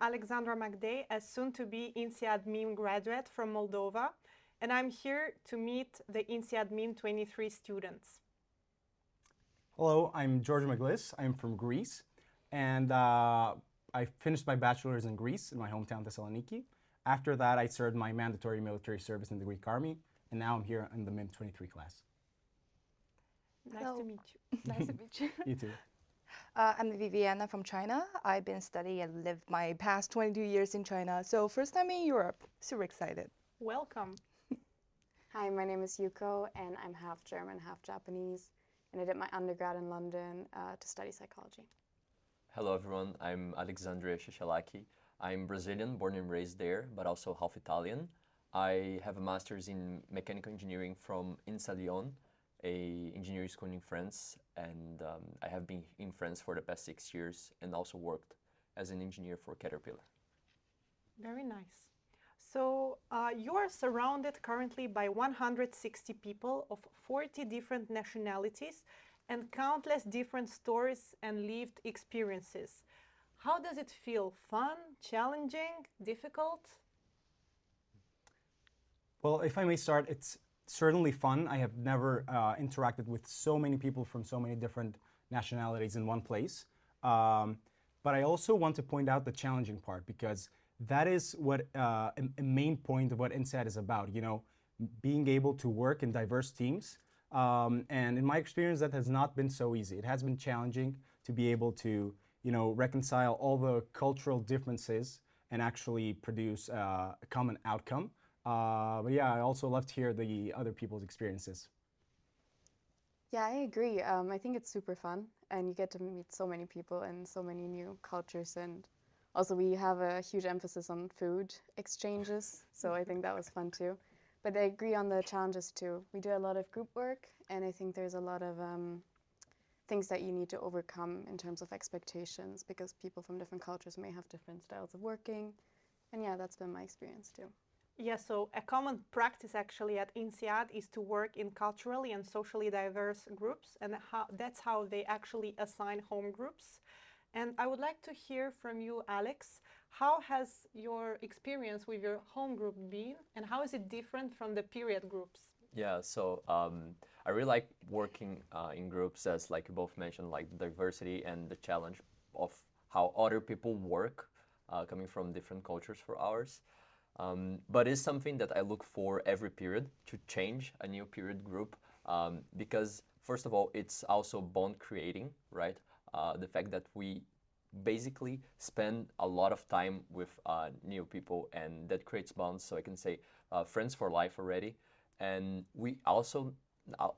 Alexandra Magday, a soon-to-be INSEAD MIM graduate from Moldova, and I'm here to meet the INSEAD MIM 23 students. Hello, I'm George Maglis. I'm from Greece, and I finished my bachelor's in Greece in my hometown Thessaloniki. After that, I served my mandatory military service in the Greek army, and now I'm here in the MIM 23 class. Nice to meet you. Nice to meet you. You too. I'm Viviana from China. I've been studying and lived my past 22 years in China. So first time in Europe, super excited. Welcome. Hi, my name is Yuko, and I'm half German, half Japanese, and I did my undergrad in London to study psychology. Hello everyone, I'm Alexandre Sheshalaki. I'm Brazilian, born and raised there, but also half Italian. I have a master's in mechanical engineering from INSEAD Lyon, a engineering school in France, and I have been in France for the past 6 years and also worked as an engineer for Caterpillar. Very nice. So you are surrounded currently by 160 people of 40 different nationalities and countless different stories and lived experiences. How does it feel? Fun, challenging, difficult? Well, if I may start, it's certainly fun. I have never interacted with so many people from so many different nationalities in one place. But I also want to point out the challenging part, because that is what a main point of what INSEAD is about, you know, being able to work in diverse teams. And in my experience, that has not been so easy. It has been challenging to be able to, you know, reconcile all the cultural differences and actually produce a common outcome. But yeah, I also love to hear the other people's experiences. Yeah, I agree. I think it's super fun, and you get to meet so many people and so many new cultures, and also we have a huge emphasis on food exchanges, so I think that was fun too. But I agree on the challenges too. We do a lot of group work, and I think there's a lot of things that you need to overcome in terms of expectations, because people from different cultures may have different styles of working. And yeah, that's been my experience too. Yeah, so a common practice actually at INSEAD is to work in culturally and socially diverse groups, and that's how they actually assign home groups. And I would like to hear from you, Alex. How has your experience with your home group been, and how is it different from the period groups? Yeah, so I really like working in groups, as like you both mentioned, like the diversity and the challenge of how other people work, coming from different cultures for ours. But it's something that I look for every period to change a new period group, because first of all, it's also bond creating, right? The fact that we basically spend a lot of time with new people, and that creates bonds, so I can say friends for life already. And we also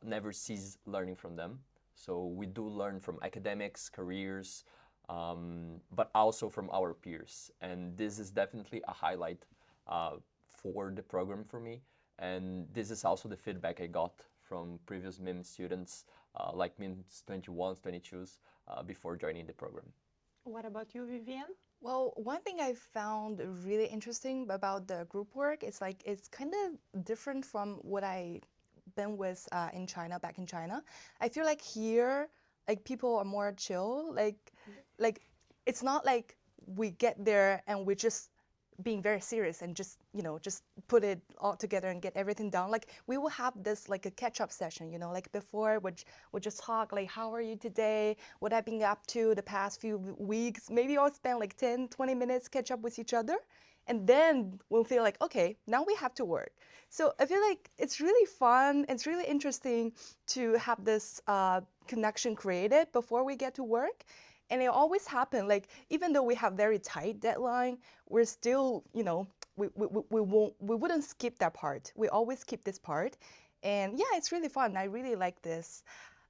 never cease learning from them. So we do learn from academics, careers, but also from our peers. And this is definitely a highlight for the program for me. And this is also the feedback I got from previous MIM students, like MIMs 21s, 22s, before joining the program. What about you, Vivian? Well, one thing I found really interesting about the group work is like it's kind of different from what I been with in China, back in China. I feel like here, like people are more chill. Like it's not like we get there and we just being very serious and just, you know, just put it all together and get everything done. Like we will have this like a catch-up session, you know, like before we'll just talk like, how are you today? What I've been up to the past few weeks. Maybe I'll spend like 10, 20 minutes catch up with each other. And then we'll feel like, okay, now we have to work. So I feel like it's really fun. It's really interesting to have this connection created before we get to work. And it always happens, like, even though we have very tight deadline, we're still, you know, we wouldn't skip that part. We always keep this part. And yeah, it's really fun. I really like this.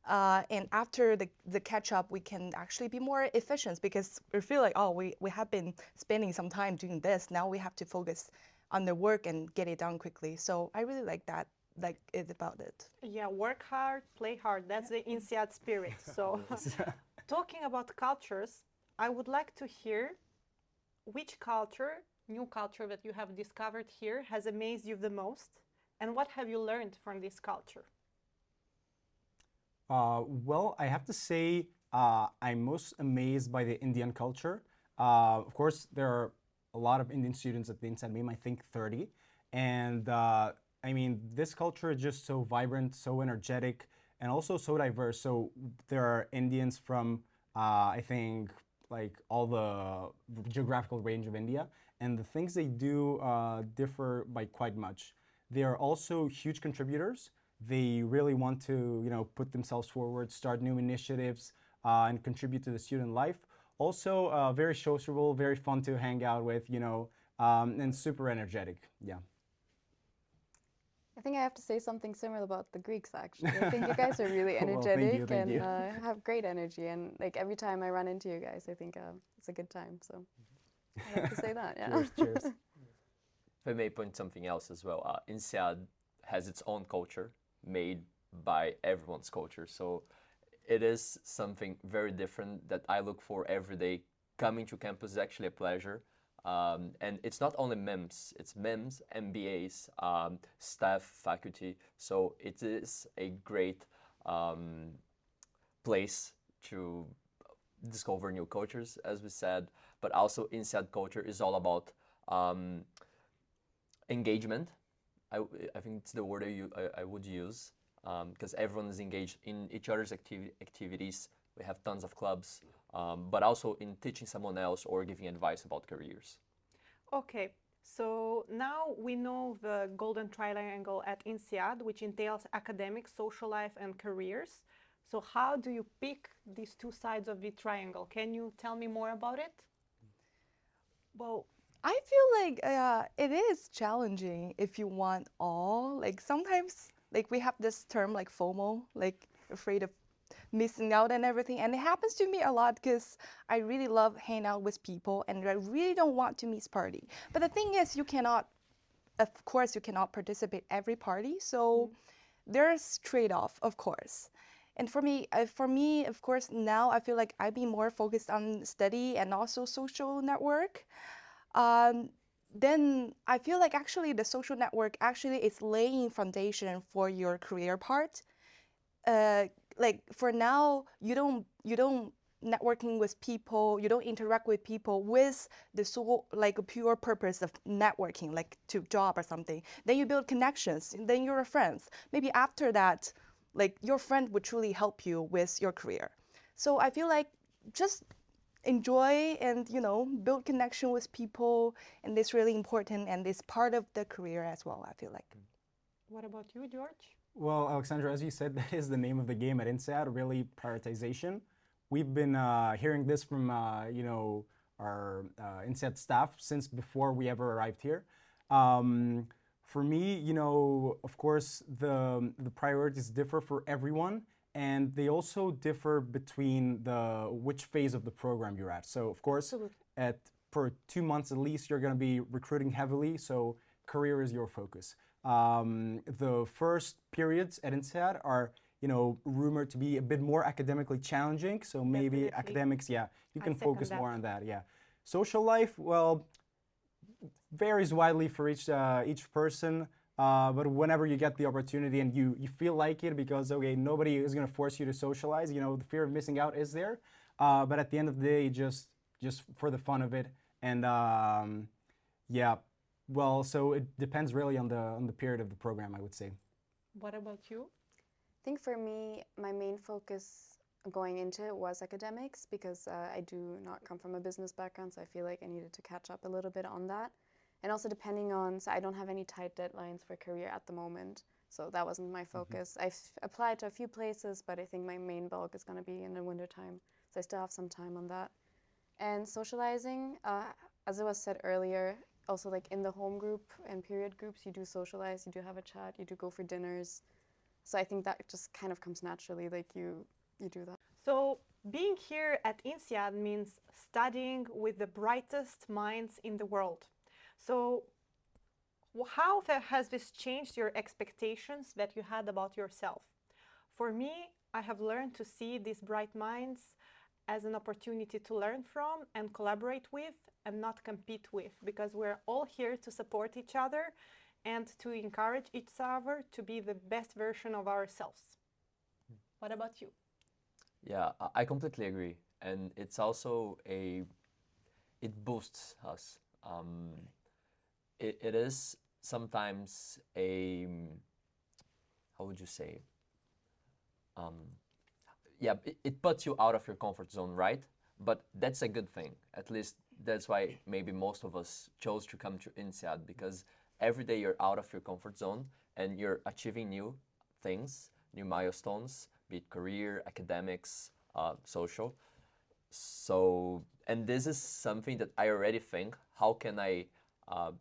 And after the catch up, we can actually be more efficient, because we feel like, oh, we have been spending some time doing this. Now we have to focus on the work and get it done quickly. So I really like that. Like it's about it. Yeah, work hard, play hard. That's the INSEAD spirit. So talking about cultures, I would like to hear which culture, new culture that you have discovered here has amazed you the most, and what have you learned from this culture? Well, I have to say I'm most amazed by the Indian culture. Of course, there are a lot of Indian students at the INSEAD Meme, I think 30. And I mean, this culture is just so vibrant, so energetic, and also so diverse. So there are Indians from, I think, like all the geographical range of India, and the things they do differ by quite much. They are also huge contributors. They really want to, put themselves forward, start new initiatives, and contribute to the student life. Also, very sociable, very fun to hang out with, and super energetic. Yeah. I think I have to say something similar about the Greeks, actually. I think you guys are really Well, energetic thank you. and have great energy. And like every time I run into you guys, I think it's a good time. So I have to say that. Yeah. Cheers, cheers. If I may point something else as well, INSEAD has its own culture made by everyone's culture. So it is something very different that I look for every day. Coming to campus is actually a pleasure. And it's not only MEMS, it's MEMS, MBAs, staff, faculty. So it is a great place to discover new cultures, as we said, but also INSEAD culture is all about engagement. I think it's the word I would use, because everyone is engaged in each other's activities. We have tons of clubs, but also in teaching someone else or giving advice about careers. Okay, so now we know the golden triangle at INSEAD, which entails academics, social life, and careers. So how do you pick these two sides of the triangle? Can you tell me more about it? Well, I feel like it is challenging if you want all. Like sometimes, like we have this term like FOMO, like afraid of missing out and everything. And it happens to me a lot because I really love hanging out with people and I really don't want to miss party. But the thing is, of course, you cannot participate every party. So there's trade-off, of course. And for me, of course, now I feel like I've been more focused on study and also social network. Then I feel like actually the social network actually is laying foundation for your career part. Like for now, you don't networking with people, you don't interact with people with the like a pure purpose of networking, like to job or something. Then you build connections, and then you're friends. Maybe after that, like your friend would truly help you with your career. So I feel like just enjoy and build connection with people, and it's really important and it's part of the career as well, I feel like. What about you, George? Well, Alexandra, as you said, that is the name of the game at INSEAD, really prioritization. We've been hearing this from, our INSEAD staff since before we ever arrived here. For me, of course, the priorities differ for everyone, and they also differ between which phase of the program you're at. So, of course, for 2 months at least, you're going to be recruiting heavily, so career is your focus. The first periods at INSEAD are, rumored to be a bit more academically challenging. So maybe Definitely. academics, you can second focus that. more on that. Yeah. Social life, well, varies widely for each person. But whenever you get the opportunity and you feel like it, because okay, nobody is gonna force you to socialize. The fear of missing out is there. But at the end of the day, just for the fun of it, and yeah. Well, so it depends really on the period of the program, I would say. What about you? I think for me, my main focus going into it was academics because I do not come from a business background, so I feel like I needed to catch up a little bit on that. And also so I don't have any tight deadlines for career at the moment, so that wasn't my focus. I've applied to a few places, but I think my main bulk is going to be in the winter time, so I still have some time on that. And socializing, as it was said earlier, also like in the home group and period groups, you do socialize, you do have a chat, you do go for dinners. So I think that just kind of comes naturally, like you do that. So being here at INSEAD means studying with the brightest minds in the world. So how has this changed your expectations that you had about yourself? For me, I have learned to see these bright minds as an opportunity to learn from and collaborate with and not compete with, because we're all here to support each other and to encourage each other to be the best version of ourselves. What about you? Yeah, I completely agree. And it's also it boosts us. it is sometimes a, how would you say, um, yeah, it puts you out of your comfort zone, right? But that's a good thing. At least that's why maybe most of us chose to come to INSEAD, because every day you're out of your comfort zone and you're achieving new things, new milestones, be it career, academics, social. So, and this is something that I already think, how can I uh,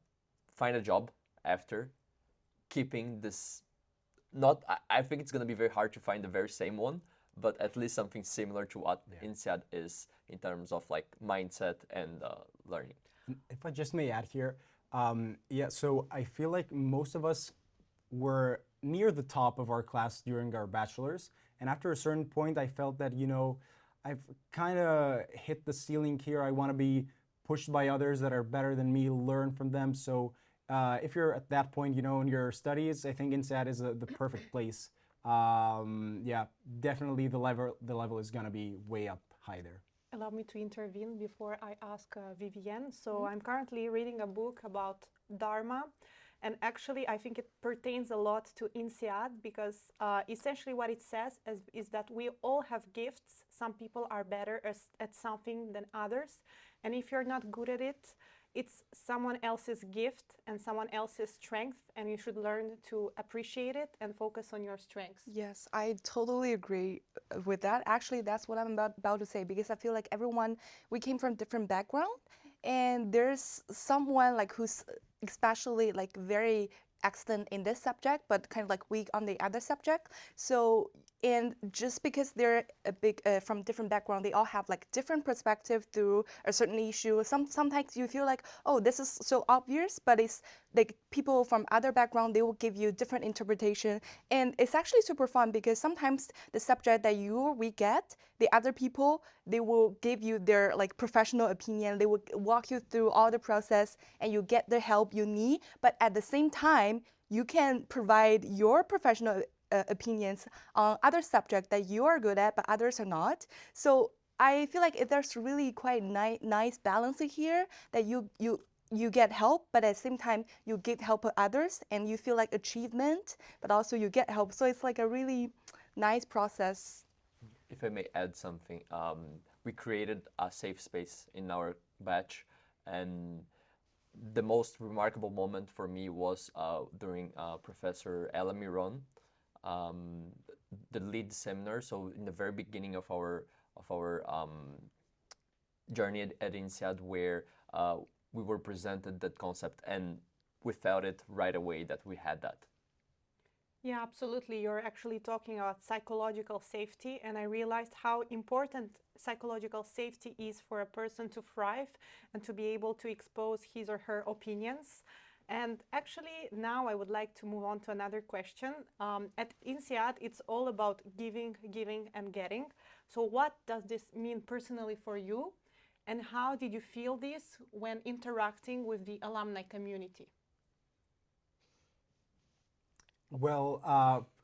find a job after keeping this, not, I think it's going to be very hard to find the very same one, but at least something similar to what INSEAD is in terms of like mindset and learning. If I just may add here, yeah, so I feel like most of us were near the top of our class during our bachelor's, and after a certain point, I felt that, you know, I've kind of hit the ceiling here. I want to be pushed by others that are better than me, learn from them. So if you're at that point, you know, in your studies, I think INSEAD is the perfect place. Yeah, definitely the level is gonna be way up high there. Allow me to intervene before I ask Vivienne. So I'm currently reading a book about Dharma, and actually I think it pertains a lot to INSEAD because essentially what it says is that we all have gifts. Some people are better at something than others, and if you're not good at it, it's someone else's gift and someone else's strength, and you should learn to appreciate it and focus on your strengths. Yes, I totally agree with that. Actually, that's what I'm about to say because I feel like everyone, we came from different background, and there's someone like who's especially like very excellent in this subject, but kind of like weak on the other subject. So, and just because they're a big from different background, they all have like different perspective through a certain issue. Sometimes you feel like, oh, this is so obvious, but it's like people from other background, they will give you different interpretation, and it's actually super fun because sometimes the subject that you we get, the other people, they will give you their like professional opinion. They will walk you through all the process, and you get the help you need. But at the same time, you can provide your professional opinions on other subjects that you are good at, but others are not. So I feel like there's really quite nice balance here that you get help, but at the same time you give help to others, and you feel like achievement, but also you get help. So it's like a really nice process. If I may add something, we created a safe space in our batch, and the most remarkable moment for me was during Professor Ella Miron, um, the lead seminar. So in the very beginning of our journey at INSEAD, where we were presented that concept, and we felt it right away that we had that. Yeah, absolutely. You're actually talking about psychological safety, and I realized how important psychological safety is for a person to thrive and to be able to expose his or her opinions. And actually, now I would like to move on to another question. At INSEAD, it's all about giving, giving, and getting. So, what does this mean personally for you? And how did you feel this when interacting with the alumni community? Well,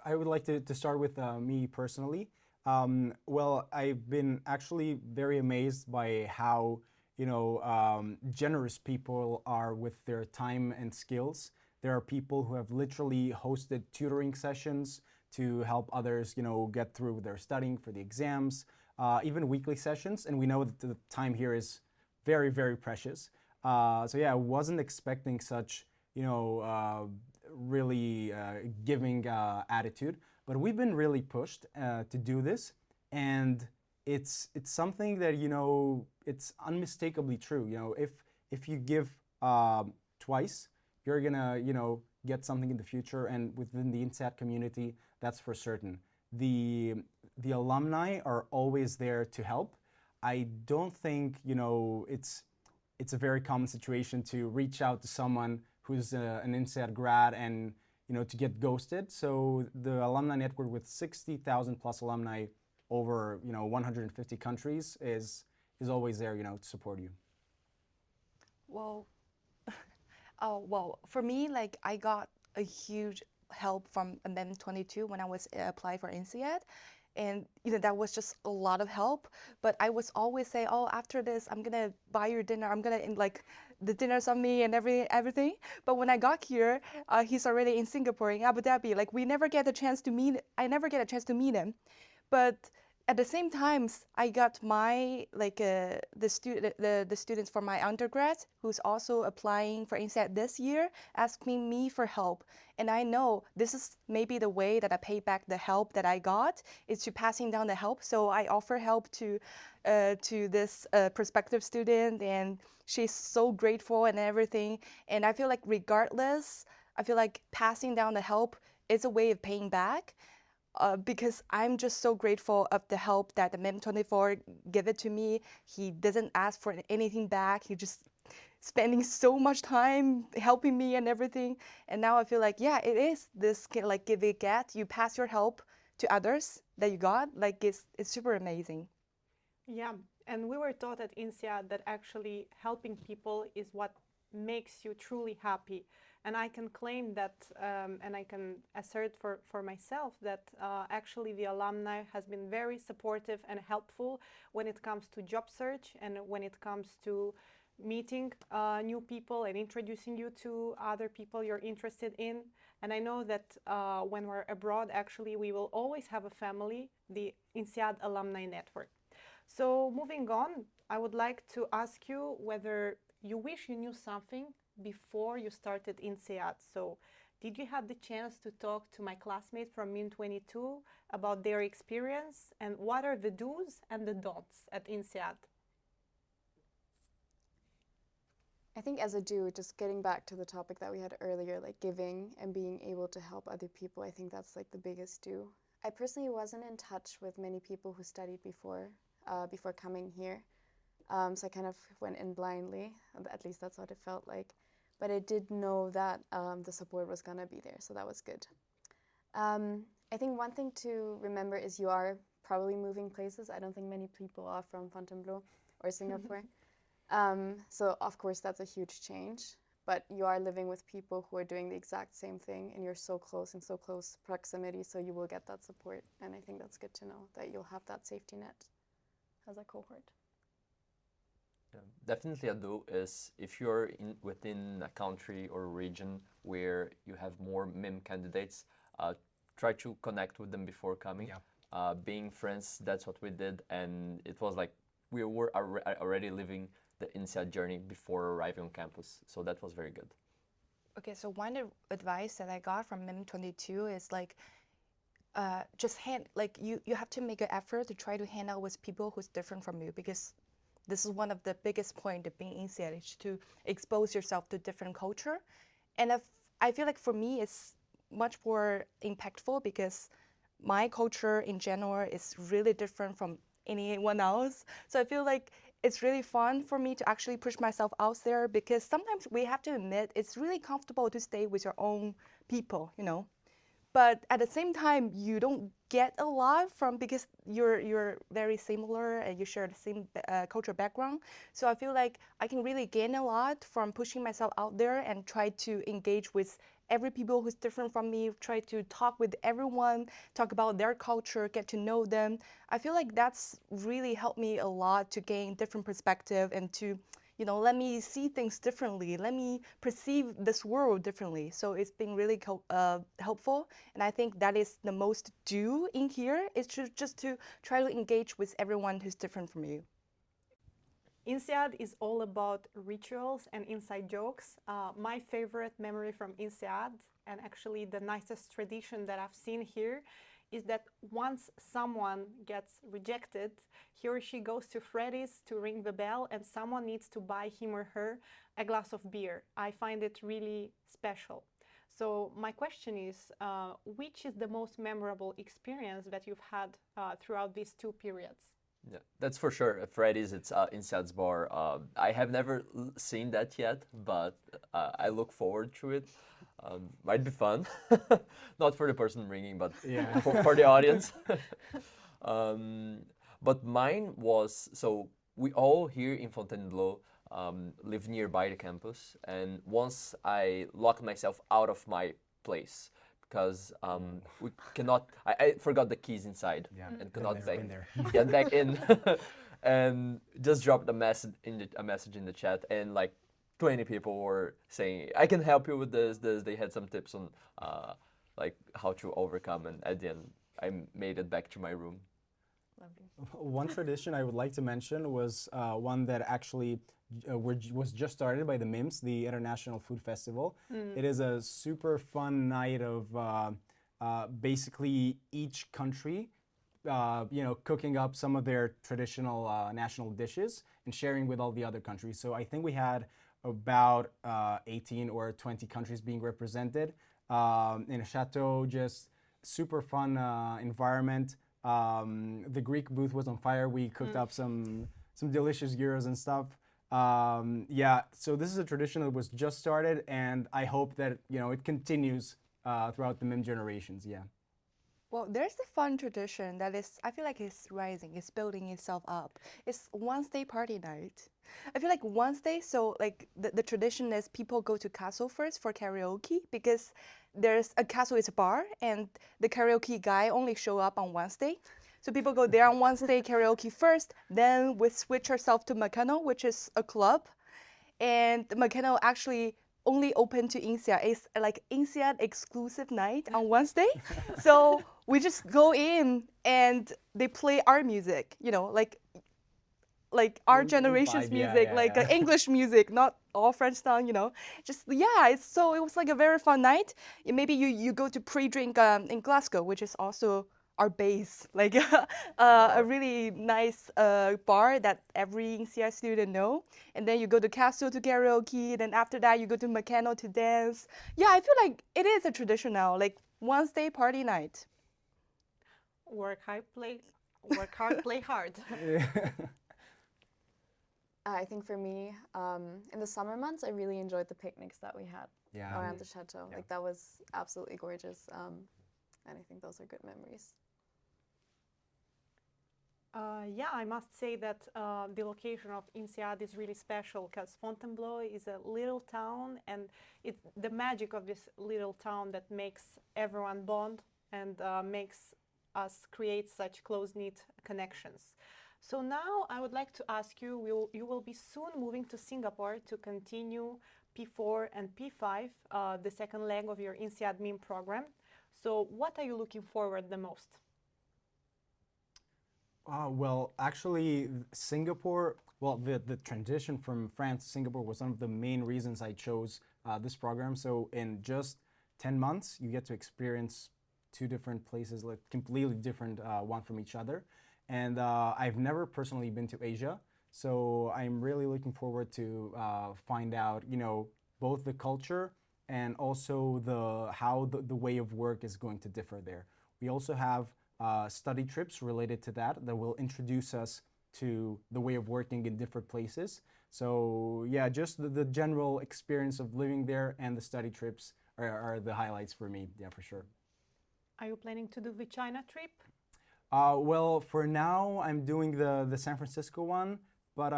I would like to start with me personally. Well, I've been actually very amazed by how, you know, generous people are with their time and skills. There are people who have literally hosted tutoring sessions to help others, you know, get through their studying for the exams, even weekly sessions. And we know that the time here is very, very precious. So yeah, I wasn't expecting such, you know, really giving attitude, but we've been really pushed to do this, and it's something that, you know, it's unmistakably true. You know, if you give twice, you're gonna, you know, get something in the future, and within the INSEAD community, that's for certain. The alumni are always there to help. I don't think, you know, it's a very common situation to reach out to someone who's an INSEAD grad and, you know, to get ghosted. So the alumni network with 60,000 plus alumni over, you know, 150 countries is always there, you know, to support you. Well, oh, well, for me, like I got a huge help from MEM 22 when I was applying for INSEAD. and that was just a lot of help. But I was always say, oh, after this, I'm gonna buy your dinner. I'm gonna like the dinner's on me and everything. But when I got here, he's already in Singapore, in Abu Dhabi. Like we never get a chance to meet. I never get a chance to meet him. But at the same times, I got my the students for my undergrad who's also applying for INSEAD this year, asking me for help. And I know this is maybe the way that I pay back the help that I got is to passing down the help. So I offer help to this prospective student, and she's so grateful and everything. And I feel like regardless, I feel like passing down the help is a way of paying back. Because I'm just so grateful of the help that the MEM24 give it to me. He doesn't ask for anything back. He just spending so much time helping me and everything. And now I feel like, yeah, it is this kind of like give it get. You pass your help to others that you got. Like it's super amazing. Yeah, and we were taught at INSEAD that actually helping people is what makes you truly happy. And I can claim that, and I can assert for myself that actually the alumni has been very supportive and helpful when it comes to job search and when it comes to meeting new people and introducing you to other people you're interested in. And I know that when we're abroad, actually, we will always have a family, the INSEAD Alumni Network. So moving on, I would like to ask you whether you wish you knew something before you started INSEAD. So did you have the chance to talk to my classmates from Min22 about their experience, and what are the do's and the don'ts at INSEAD? I think as a do, just getting back to the topic that we had earlier, like giving and being able to help other people, I think that's like the biggest do. I personally wasn't in touch with many people who studied before coming here. So I kind of went in blindly, at least that's what it felt like. But I did know that the support was gonna be there, so that was good. I think one thing to remember is you are probably moving places. I don't think many people are from Fontainebleau or Singapore. So of course that's a huge change, but you are living with people who are doing the exact same thing, and you're so close in so close proximity, so you will get that support. And I think that's good to know that you'll have that safety net as a cohort. Yeah, definitely a do is if you're within a country or region where you have more MIM candidates, try to connect with them before coming. Yeah. Being friends, that's what we did, and it was like we were already living the INSEAD journey before arriving on campus, so that was very good. Okay, so one advice that I got from MEM22 is like, just you have to make an effort to try to hang out with people who's different from you, because this is one of the biggest point of being INSEAD is to expose yourself to different culture. And I feel like for me it's much more impactful because my culture in general is really different from anyone else. So I feel like it's really fun for me to actually push myself out there, because sometimes we have to admit it's really comfortable to stay with your own people, But at the same time, you don't get a lot from, because you're very similar and you share the same cultural background. So I feel like I can really gain a lot from pushing myself out there and try to engage with every people who's different from me, try to talk with everyone, talk about their culture, get to know them. I feel like that's really helped me a lot to gain different perspective and to let me see things differently. Let me perceive this world differently. So it's been really helpful. And I think that is the most do in here, is just to try to engage with everyone who's different from you. INSEAD is all about rituals and inside jokes. My favorite memory from INSEAD, and actually the nicest tradition that I've seen here, is that once someone gets rejected, he or she goes to Freddy's to ring the bell, and someone needs to buy him or her a glass of beer. I find it really special. So my question is, which is the most memorable experience that you've had throughout these 2 periods? Yeah, that's for sure. Freddy's, it's INSEAD's bar. I have never seen that yet, but I look forward to it. Might be fun. Not for the person ringing, but Yeah. for the audience. But mine was, so we all here in Fontainebleau live nearby the campus. And once I locked myself out of my place, because we cannot. I forgot the keys inside Yeah, and been cannot there, been there. get back in, and just dropped a message in the chat, and like 20 people were saying, "I can help you with this." They had some tips on like how to overcome, and at the end, I made it back to my room. One tradition I would like to mention was one that actually was just started by the MIMS, the International Food Festival. It is a super fun night of basically each country, cooking up some of their traditional national dishes and sharing with all the other countries. So I think we had about 18 or 20 countries being represented in a chateau, just super fun environment. The Greek booth was on fire. We cooked up some delicious gyros and stuff. Yeah, so this is a tradition that was just started, and I hope that it continues throughout the MIM generations. Yeah. Well, there's a fun tradition that is, I feel like it's rising, it's building itself up. It's Wednesday party night. I feel like Wednesday, so like the tradition is people go to castle first for karaoke because there's a castle is a bar and the karaoke guy only show up on Wednesday. So people go there on Wednesday karaoke first, then we switch ourselves to Meccano, which is a club. And Meccano actually only open to INSEAD. It's like INSEAD exclusive night on Wednesday. So we just go in and they play our music, like our generation's vibe, yeah, music, yeah, like yeah. English music, not all French song, Just yeah, it was like a very fun night. Maybe you go to pre-drink in Glasgow, which is also our base, like a really nice bar that every INSEAD student know. And then you go to Castle to karaoke. Then after that, you go to Meccano to dance. Yeah, I feel like it is a tradition now, like Wednesday party night. Work hard, play hard. I think for me, in the summer months, I really enjoyed the picnics that we had Yeah. around the chateau. Yeah. Like that was absolutely gorgeous, and I think those are good memories. Yeah, I must say that the location of INSEAD is really special because Fontainebleau is a little town, and it's the magic of this little town that makes everyone bond and makes us create such close-knit connections. So now I would like to ask you, you will be soon moving to Singapore to continue P4 and P5, the second leg of your INSEAD MIM program. So what are you looking forward the most? Well, actually, Singapore, the transition from France to Singapore was one of the main reasons I chose this program. So in just 10 months, you get to experience two different places, like completely different one from each other. And I've never personally been to Asia, so I'm really looking forward to find out, both the culture and also how the way of work is going to differ there. We also have study trips related to that will introduce us to the way of working in different places. So yeah, just the general experience of living there and the study trips are the highlights for me, yeah, for sure. Are you planning to do the China trip? Well, for now, I'm doing the San Francisco one, but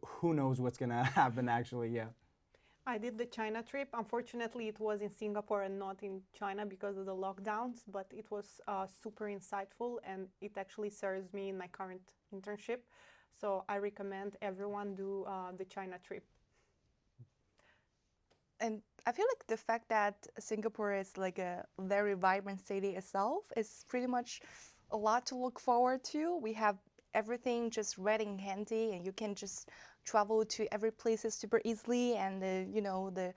who knows what's gonna happen actually, yeah. I did the China trip. Unfortunately, it was in Singapore and not in China because of the lockdowns, but it was super insightful and it actually serves me in my current internship. So I recommend everyone do the China trip. And I feel like the fact that Singapore is like a very vibrant city itself is pretty much a lot to look forward to. We have everything just ready and handy, and you can just travel to every place super easily. And the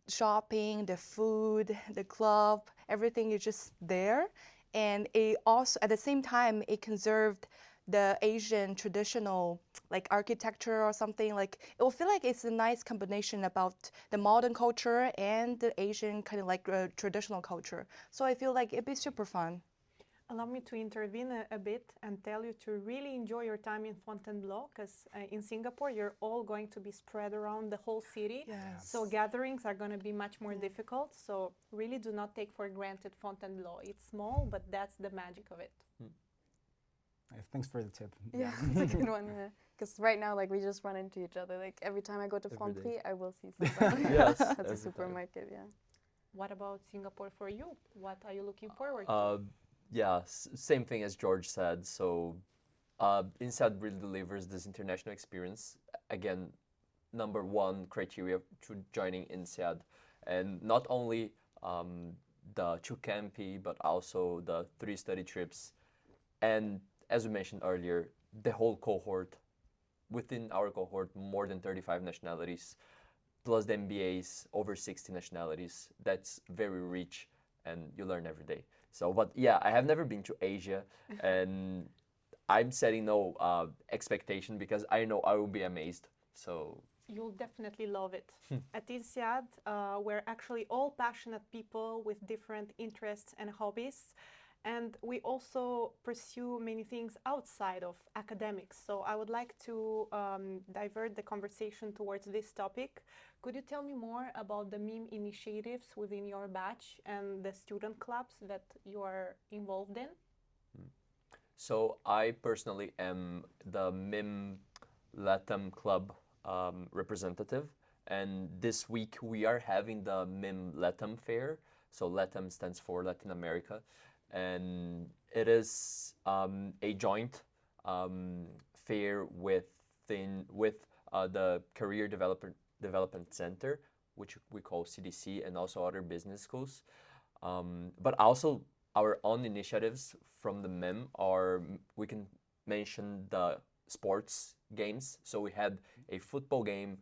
shopping, the food, the club, everything is just there. And it also, at the same time, it conserved the Asian traditional like architecture or something. Like it will feel like it's a nice combination about the modern culture and the Asian kind of like traditional culture. So I feel like it'd be super fun. Allow me to intervene a bit and tell you to really enjoy your time in Fontainebleau because in Singapore you're all going to be spread around the whole city. Yes. So gatherings are going to be much more difficult. So really do not take for granted Fontainebleau. It's small, but that's the magic of it. Thanks for the tip. Yeah, it's a good one. Because right now, like we just run into each other. Like every time I go to Every day. Fontainebleau, I will see somebody. Yes, That's a every time. supermarket. Yeah. What about Singapore for you? What are you looking forward to? Yeah, same thing as George said. So, INSEAD really delivers this international experience. Again, number one criteria to joining INSEAD, and not only the two campi, but also the 3 study trips, and as we mentioned earlier, the whole cohort. Within our cohort, more than 35 nationalities, plus the MBAs, over 60 nationalities. That's very rich, and you learn every day. So, but yeah, I have never been to Asia, and I'm setting no expectation because I know I will be amazed. So, You'll definitely love it. At INSEAD, we're actually all passionate people with different interests and hobbies. And we also pursue many things outside of academics. So I would like to divert the conversation towards this topic. Could you tell me more about the meme initiatives within your batch and the student clubs that you are involved in? so I personally am the MIM Latam Club representative, and this week we are having the MIM Latam Fair. So Latam stands for Latin America, and it is a joint fair with the Career Development Center, which we call CDC, and also other business schools. But also our own initiatives from the MIM are, we can mention the sports games. So we had a football game,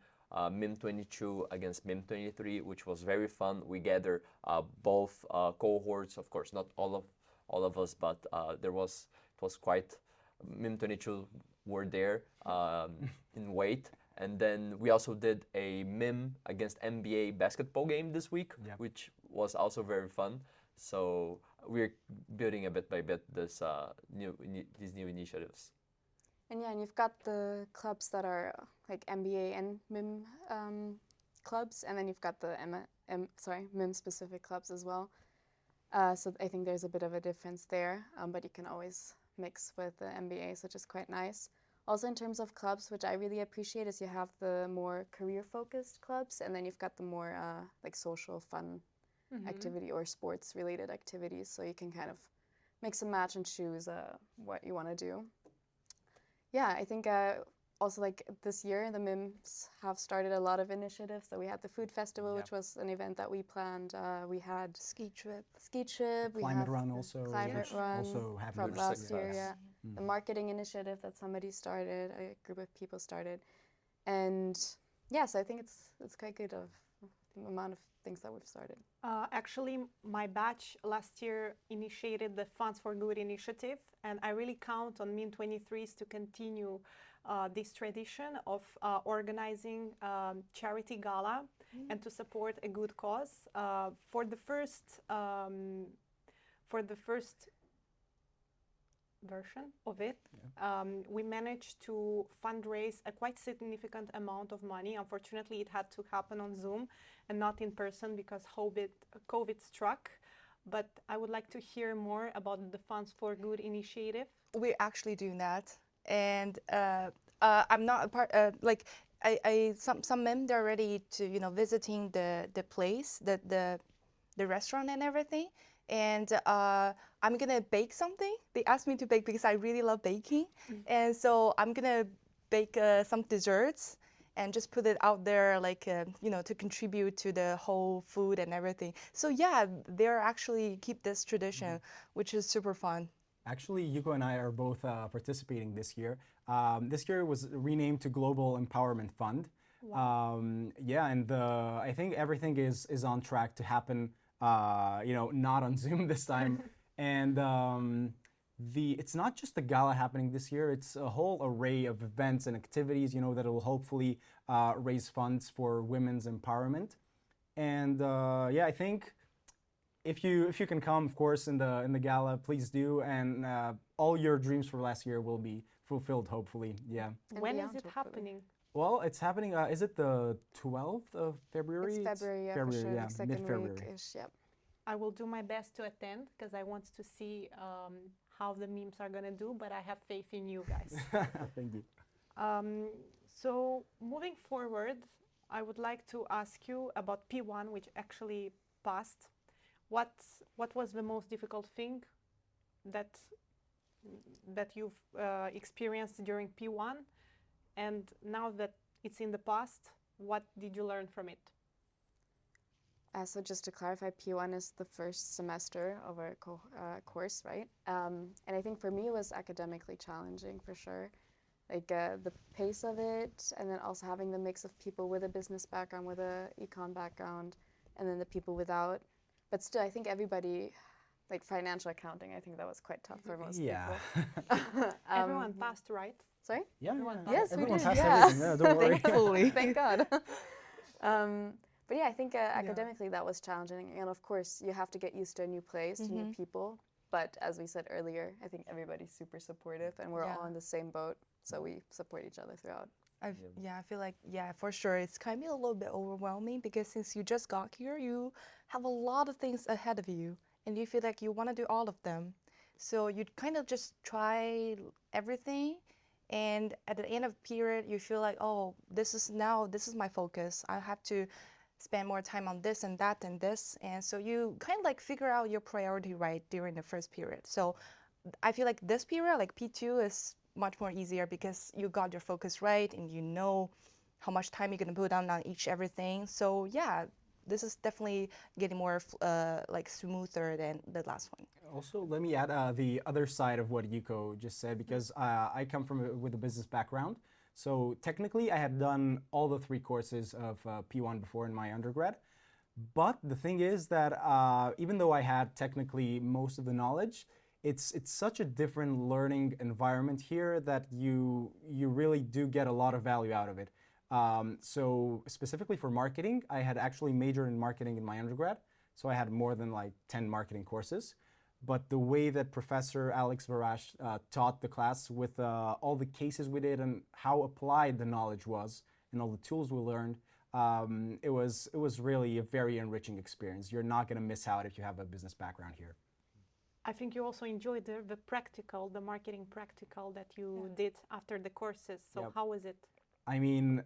MIM 22 against MIM 23, which was very fun. We gathered both cohorts, of course, not all of us, but it was quite. MIM 22 were there in weight. And then we also did a MIM against NBA basketball game this week, Yeah. which was also very fun. So we're building a bit by bit these new initiatives. And yeah, and you've got the clubs that are like MBA and MIM clubs, and then you've got the MIM specific clubs as well. So I think there's a bit of a difference there, but you can always mix with the MBAs, which is quite nice. Also, in terms of clubs, which I really appreciate, is you have the more career-focused clubs, and then you've got the more like social fun activity or sports-related activities. So you can kind of mix and match and choose what you want to do. Yeah, I think also like this year, the MIMs have started a lot of initiatives. So we had the food festival, which was an event that we planned. We had Ski trip. we Climate have run also, climate which run also happened from this last year. year. Yeah, the marketing initiative that somebody started, a group of people started, and yeah, so I think it's quite good of the amount of things that we've started. Actually, my batch last year initiated the Funds for Good initiative, and I really count on MIM 23s to continue this tradition of organizing charity gala and to support a good cause. For the first version of it, we managed to fundraise a quite significant amount of money. Unfortunately, it had to happen on Zoom and not in person because COVID struck. But I would like to hear more about the Funds for Good initiative. We're actually doing that, and I'm not a part. Like some men, they're ready to visiting the place, the restaurant and everything. And I'm gonna bake something. They asked me to bake because I really love baking, and so I'm gonna bake some desserts and just put it out there, like to contribute to the whole food and everything. So yeah, they're actually keep this tradition, which is super fun. Actually, Yuko and I are both participating this year. This year was renamed to Global Empowerment Fund. Yeah, and I think everything is on track to happen. Not on Zoom this time. And it's not just the gala happening this year. It's a whole array of events and activities, that will hopefully raise funds for women's empowerment. And yeah, I think if you can come, of course, in the gala, please do. And all your dreams for last year will be fulfilled, hopefully. Yeah. And When is beyond, it hopefully. happening? Well, it's happening. Is it the 12th of February? It's February, yeah, February, for sure, yeah, like second mid-February. week-ish, yep. I will do my best to attend because I want to see how the memes are going to do, but I have faith in you guys. Thank you. So moving forward, I would like to ask you about P1, which actually passed. What was the most difficult thing that you've experienced during P1, and now that it's in the past, what did you learn from it? So just to clarify, P1 is the first semester of our course, right? And I think for me it was academically challenging for sure. Like the pace of it, and then also having the mix of people with a business background, with a econ background, and then the people without. But still, I think everybody, like financial accounting, I think that was quite tough for most Yeah. people. Everyone passed, right? Sorry? Yeah, Yes, we everyone did, passed yeah. everything. Yeah, don't worry. Thankfully. Thank God. But yeah, I think academically that was challenging. And of course, you have to get used to a new place, to new people. But as we said earlier, I think everybody's super supportive and we're all in the same boat. So we support each other throughout. I feel like, yeah, for sure. It's kind of a little bit overwhelming because since you just got here, you have a lot of things ahead of you and you feel like you want to do all of them. So you kind of just try everything. And at the end of the period, you feel like, oh, this is my focus. I have to spend more time on this and that and this. And so you kind of like figure out your priority right during the first period. So I feel like this period, like P2, is much more easier because you got your focus right and you know how much time you're going to put on each everything. So yeah, this is definitely getting more like smoother than the last one. Also, let me add the other side of what Yuko just said, because I come from with a business background. So technically, I had done all the 3 courses of P1 before in my undergrad. But the thing is that even though I had technically most of the knowledge, it's such a different learning environment here that you really do get a lot of value out of it. So specifically for marketing, I had actually majored in marketing in my undergrad. So I had more than like 10 marketing courses. But the way that Professor Alex Barash taught the class with all the cases we did and how applied the knowledge was and all the tools we learned, it was really a very enriching experience. You're not going to miss out if you have a business background here. I think you also enjoyed the practical, the marketing practical that you did after the courses. So how was it? I mean,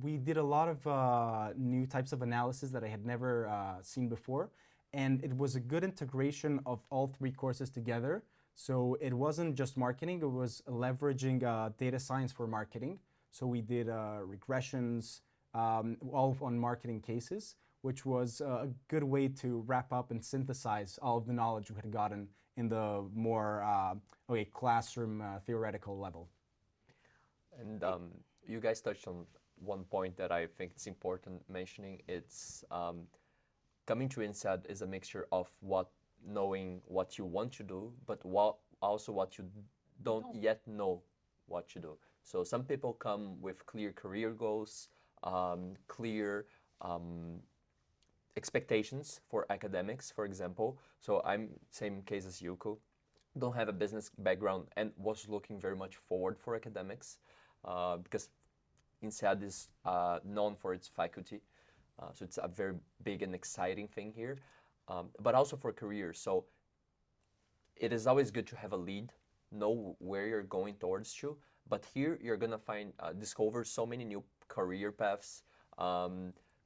we did a lot of new types of analysis that I had never seen before. And it was a good integration of all 3 courses together. So it wasn't just marketing, it was leveraging data science for marketing. So we did regressions, all on marketing cases, which was a good way to wrap up and synthesize all of the knowledge we had gotten in the more classroom theoretical level. And you guys touched on one point that I think it's important mentioning. It's coming to INSEAD is a mixture of knowing what you want to do, but also what you don't yet know what to do. So some people come with clear career goals, clear expectations for academics, for example. So I'm same case as Yuko, don't have a business background and was looking very much forward for academics because INSEAD is known for its faculty. So it's a very big and exciting thing here, but also for careers. So it is always good to have a lead, know where you're going towards to, but here you're gonna find, discover so many new career paths,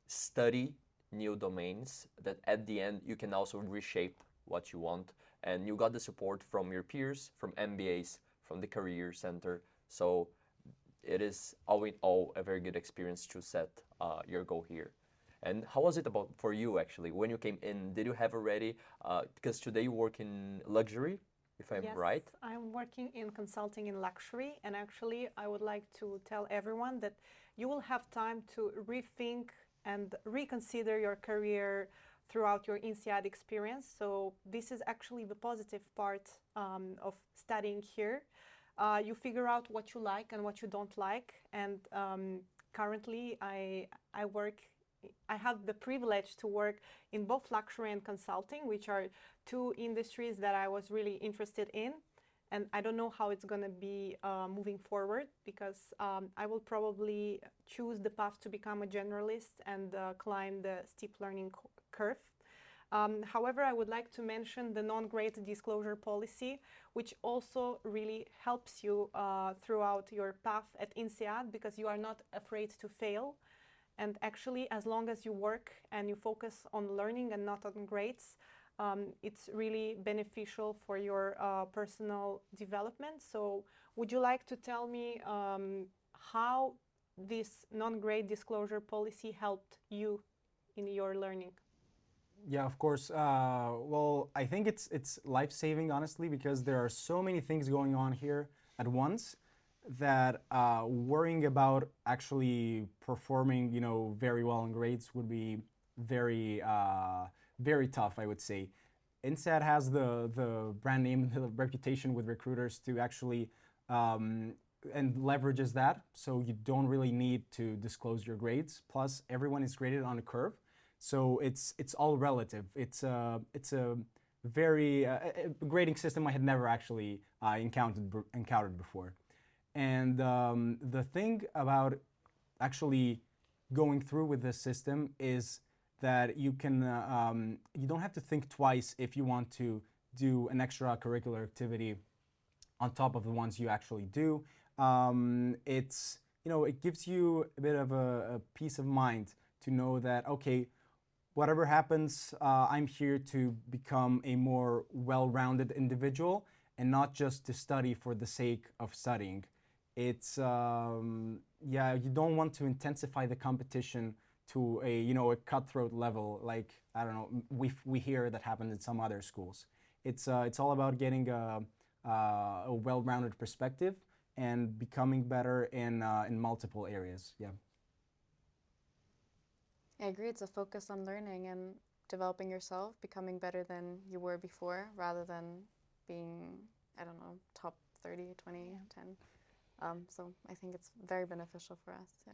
study new domains that at the end you can also reshape what you want. And you got the support from your peers, from MBAs, from the career center. So it is all in all a very good experience to set your goal here. And how was it for you actually when you came in? Did you have already because today you work in luxury, if I'm right? Yes, I'm working in consulting in luxury, and actually I would like to tell everyone that you will have time to rethink and reconsider your career throughout your INSEAD experience. So this is actually the positive part of studying here. You figure out what you like and what you don't like, and currently I have the privilege to work in both luxury and consulting, which are 2 industries that I was really interested in. And I don't know how it's going to be moving forward, because I will probably choose the path to become a generalist and climb the steep learning curve. However, I would like to mention the non-grade disclosure policy, which also really helps you throughout your path at INSEAD, because you are not afraid to fail. And actually, as long as you work and you focus on learning and not on grades, it's really beneficial for your personal development. So would you like to tell me how this non-grade disclosure policy helped you in your learning? Yeah, of course. Well, I think it's life-saving, honestly, because there are so many things going on here at once that worrying about actually performing, very well in grades would be very, very tough, I would say. INSEAD has the brand name, the reputation with recruiters to actually and leverages that, so you don't really need to disclose your grades. Plus, everyone is graded on a curve. So it's all relative. It's a very grading system I had never actually encountered before. And the thing about actually going through with this system is that you don't have to think twice if you want to do an extracurricular activity on top of the ones you actually do. It gives you a bit of a peace of mind to know that, okay, whatever happens, I'm here to become a more well-rounded individual and not just to study for the sake of studying. It's you don't want to intensify the competition to a cutthroat level, like, I don't know, we hear that happens in some other schools. It's all about getting a well-rounded perspective and becoming better in multiple areas. Yeah. I agree. It's a focus on learning and developing yourself, becoming better than you were before, rather than being, I don't know, top 30, 20, 10. So I think it's very beneficial for us, yeah.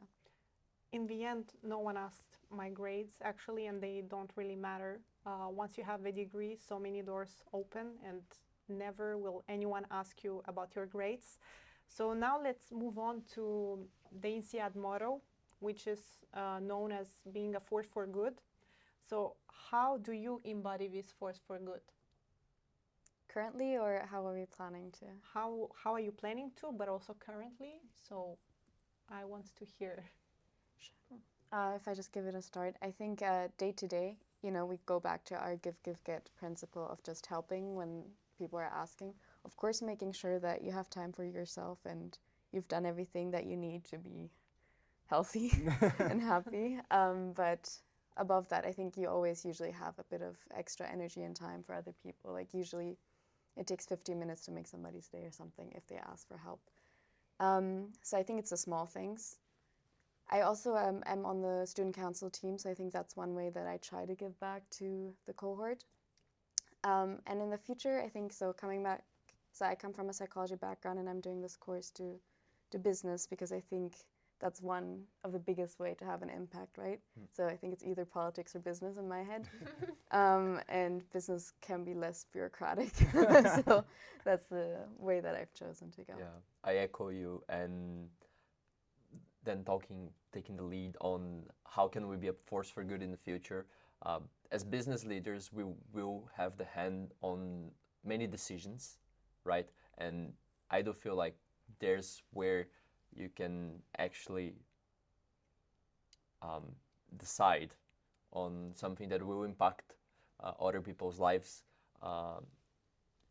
In the end, no one asked my grades, actually, and they don't really matter. Once you have a degree, so many doors open, and never will anyone ask you about your grades. So now let's move on to the INSEAD motto, which is known as being a force for good. So how do you embody this force for good? Currently, or how are we planning to? How are you planning to, but also currently? So I want to hear. If I just give it a start, I think day to day, we go back to our give, give, get principle of just helping when people are asking. Of course, making sure that you have time for yourself and you've done everything that you need to be healthy and happy. But above that, I think you always usually have a bit of extra energy and time for other people. Like usually it takes 15 minutes to make somebody's day or something if they ask for help. So I think it's the small things. I also am on the student council team, so I think that's one way that I try to give back to the cohort. And in the future, I think, so coming back, so I come from a psychology background and I'm doing this course to business because I think that's one of the biggest way to have an impact, right? So I think it's either politics or business in my head. And business can be less bureaucratic. So that's the way that I've chosen to go. Yeah, I echo you, and then taking the lead on how can we be a force for good in the future. As business leaders, we will have the hand on many decisions, right? And I do feel like there's where you can actually decide on something that will impact other people's lives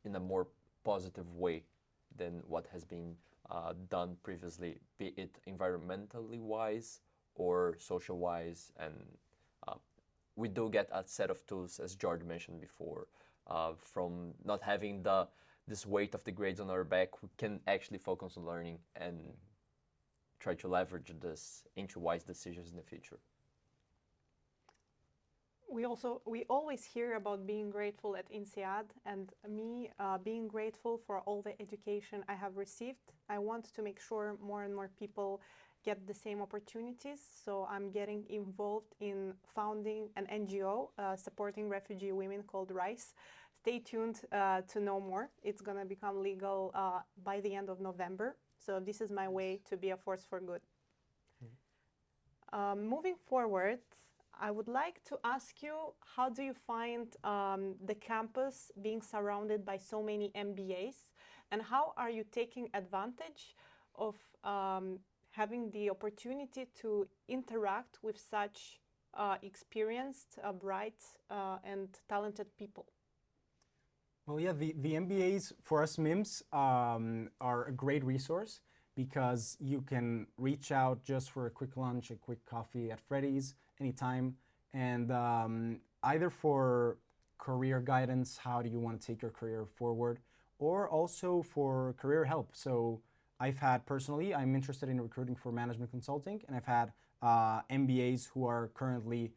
in a more positive way than what has been done previously, be it environmentally wise or social wise. And we do get a set of tools, as George mentioned before, from not having this weight of the grades on our back. We can actually focus on learning and try to leverage this into wise decisions in the future. We always hear about being grateful at INSEAD, and me being grateful for all the education I have received. I want to make sure more and more people get the same opportunities, so I'm getting involved in founding an NGO supporting refugee women called RISE. Stay tuned to know more. It's going to become legal by the end of November, so this is my way to be a force for good. Moving forward, I would like to ask you, how do you find the campus being surrounded by so many MBAs, and how are you taking advantage of having the opportunity to interact with such experienced, bright, and talented people? Well, yeah, the MBAs for us MIMS are a great resource because you can reach out just for a quick lunch, a quick coffee at Freddy's anytime, and either for career guidance, how do you want to take your career forward, or also for career help. So I've had personally, I'm interested in recruiting for management consulting, and I've had MBAs who are currently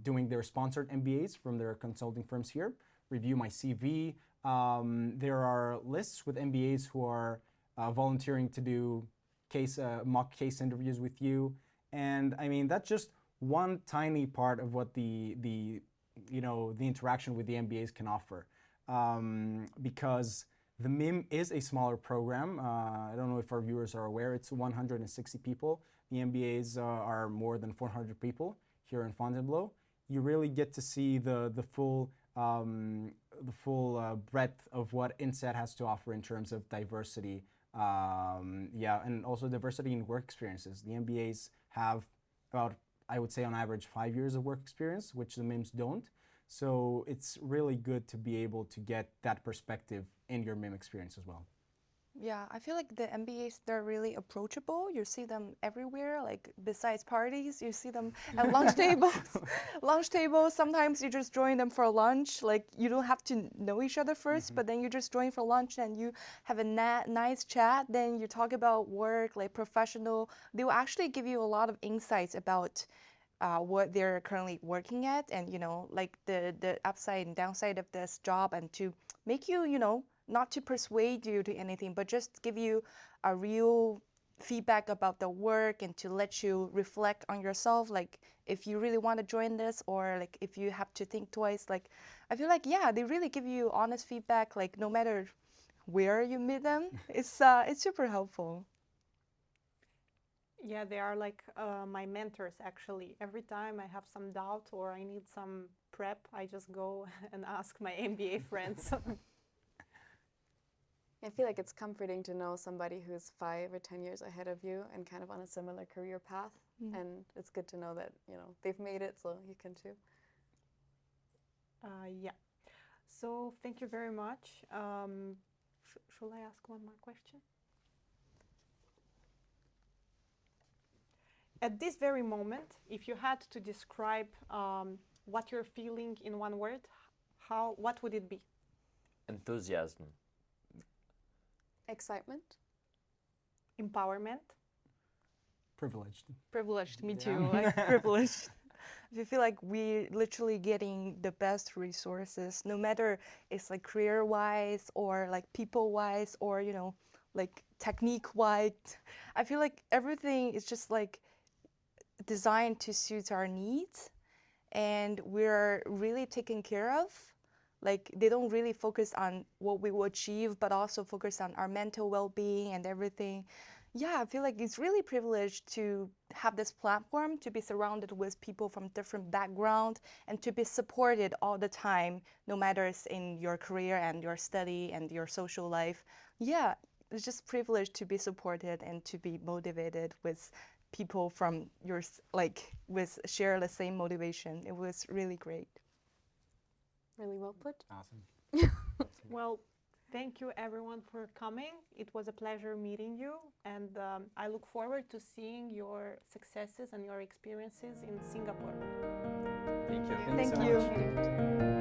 doing their sponsored MBAs from their consulting firms here review my CV. There are lists with MBAs who are volunteering to do mock case interviews with you, and I mean that's just one tiny part of what the interaction with the MBAs can offer, because the MIM is a smaller program. I don't know if our viewers are aware. It's 160 people. The MBAs are more than 400 people here in Fontainebleau. You really get to see the full breadth of what INSEAD has to offer in terms of diversity, and also diversity in work experiences. The MBAs have about, I would say on average, 5 years of work experience, which the MIMs don't. So it's really good to be able to get that perspective in your MIM experience as well. Yeah, I feel like the MBAs, they're really approachable. You see them everywhere, like besides parties, you see them at lunch tables. Lunch tables, sometimes you just join them for lunch. Like you don't have to know each other first, but then you just join for lunch and you have a nice chat. Then you talk about work, like professional. They will actually give you a lot of insights about what they're currently working at, and like the upside and downside of this job, and to make you, not to persuade you to anything, but just give you a real feedback about the work and to let you reflect on yourself, like if you really want to join this, or like if you have to think twice. Like I feel like, yeah, they really give you honest feedback, like no matter where you meet them. It's super helpful. Yeah, they are like my mentors actually. Every time I have some doubt or I need some prep, I just go and ask my MBA friends. I feel like it's comforting to know somebody who's 5 or 10 years ahead of you and kind of on a similar career path. And it's good to know that, they've made it, so you can too. Yeah. So thank you very much. Should I ask one more question? At this very moment, if you had to describe what you're feeling in one word, what would it be? Enthusiasm. Excitement. Empowerment. Privileged. Privileged, me too. Like privileged. I feel like we're literally getting the best resources, no matter it's like career-wise or like people-wise or like technique-wise. I feel like everything is just like designed to suit our needs, and we're really taken care of. Like they don't really focus on what we will achieve, but also focus on our mental well-being and everything. Yeah, I feel like it's really privileged to have this platform, to be surrounded with people from different backgrounds, and to be supported all the time, no matter it's in your career and your study and your social life. Yeah, it's just privileged to be supported and to be motivated with people from with share the same motivation. It was really great. Really well put. Awesome. Well, thank you everyone for coming. It was a pleasure meeting you, and I look forward to seeing your successes and your experiences in Singapore. Thank you. Thank so you. much.